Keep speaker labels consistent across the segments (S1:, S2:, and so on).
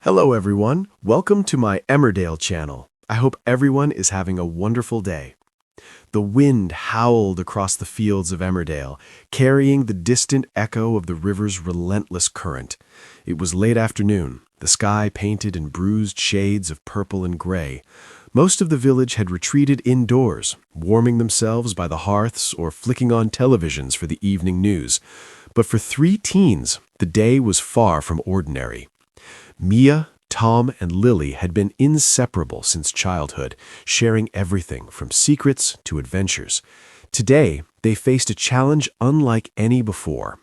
S1: Hello everyone, welcome to my Emmerdale channel. I hope everyone is having a wonderful day. The wind howled across the fields of Emmerdale, carrying the distant echo of the river's relentless current. It was late afternoon, the sky painted in bruised shades of purple and gray. Most of the village had retreated indoors, warming themselves by the hearths or flicking on televisions for the evening news. But for three teens, the day was far from ordinary. Mia, Tom, and Lily had been inseparable since childhood, sharing everything from secrets to adventures. Today, they faced a challenge unlike any before.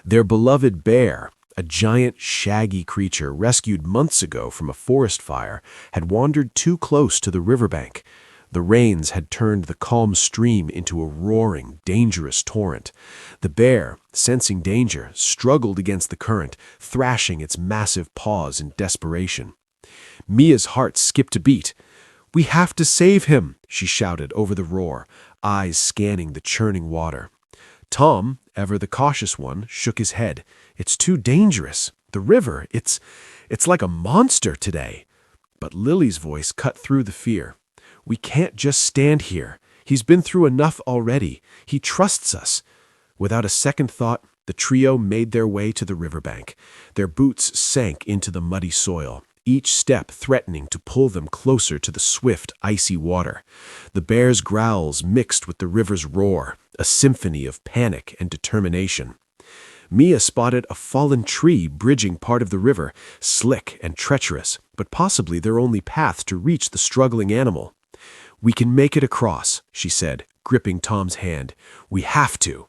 S1: Their beloved bear, a giant, shaggy creature rescued months ago from a forest fire, had wandered too close to the riverbank. The rains had turned the calm stream into a roaring, dangerous torrent. The bear, sensing danger, struggled against the current, thrashing its massive paws in desperation. Mia's heart skipped a beat. "We have to save him," she shouted over the roar, eyes scanning the churning water. Tom, ever the cautious one, shook his head. "It's too dangerous. The river, it's like a monster today." But Lily's voice cut through the fear. "We can't just stand here. He's been through enough already. He trusts us." Without a second thought, the trio made their way to the riverbank. Their boots sank into the muddy soil, each step threatening to pull them closer to the swift, icy water. The bear's growls mixed with the river's roar, a symphony of panic and determination. Mia spotted a fallen tree bridging part of the river, slick and treacherous, but possibly their only path to reach the struggling animal. "We can make it across," she said, gripping Tom's hand. "We have to."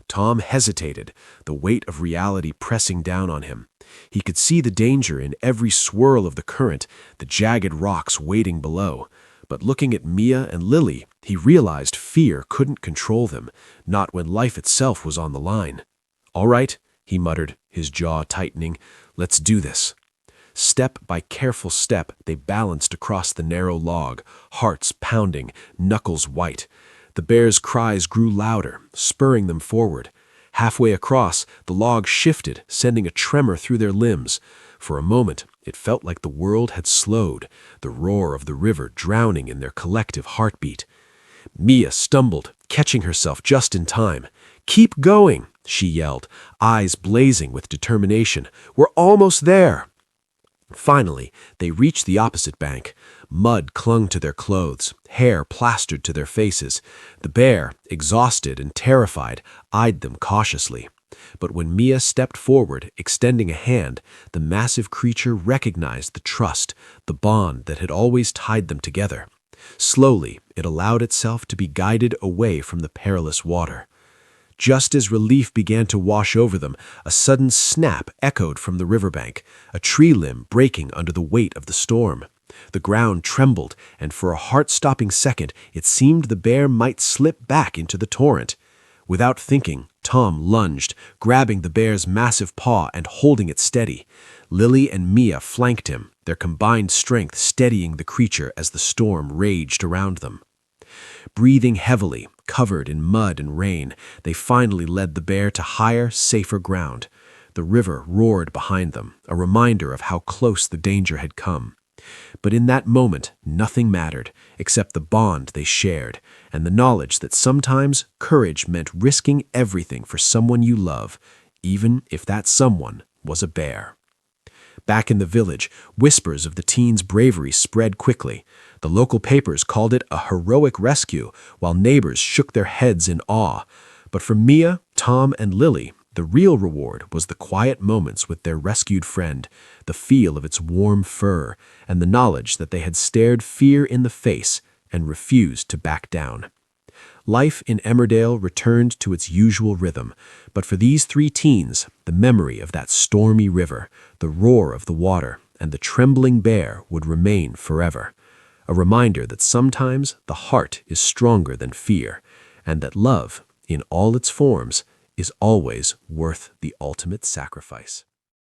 S1: Tom hesitated, the weight of reality pressing down on him. He could see the danger in every swirl of the current, the jagged rocks waiting below. But looking at Mia and Lily, he realized fear couldn't control them, not when life itself was on the line. "All right," he muttered, his jaw tightening. "Let's do this." Step by careful step, they balanced across the narrow log, hearts pounding, knuckles white. The bear's cries grew louder, spurring them forward. Halfway across, the log shifted, sending a tremor through their limbs. For a moment, it felt like the world had slowed, the roar of the river drowning in their collective heartbeat. Mia stumbled, catching herself just in time. "Keep going," she yelled, eyes blazing with determination. "We're almost there." Finally, they reached the opposite bank. Mud clung to their clothes, hair plastered to their faces. The bear, exhausted and terrified, eyed them cautiously. But when Mia stepped forward, extending a hand, the massive creature recognized the trust, the bond that had always tied them together. Slowly, it allowed itself to be guided away from the perilous water. Just as relief began to wash over them, a sudden snap echoed from the riverbank, a tree limb breaking under the weight of the storm. The ground trembled, and for a heart-stopping second, it seemed the bear might slip back into the torrent. Without thinking, Tom lunged, grabbing the bear's massive paw and holding it steady. Lily and Mia flanked him, their combined strength steadying the creature as the storm raged around them. Breathing heavily, covered in mud and rain, they finally led the bear to higher, safer ground. The river roared behind them, a reminder of how close the danger had come. But in that moment, nothing mattered, except the bond they shared, and the knowledge that sometimes courage meant risking everything for someone you love, even if that someone was a bear. Back in the village, whispers of the teens' bravery spread quickly. The local papers called it a heroic rescue, while neighbors shook their heads in awe. But for Mia, Tom, and Lily, the real reward was the quiet moments with their rescued friend, the feel of its warm fur, and the knowledge that they had stared fear in the face and refused to back down. Life in Emmerdale returned to its usual rhythm, but for these three teens, the memory of that stormy river, the roar of the water, and the trembling bear would remain forever. A reminder that sometimes the heart is stronger than fear, and that love, in all its forms, is always worth the ultimate sacrifice.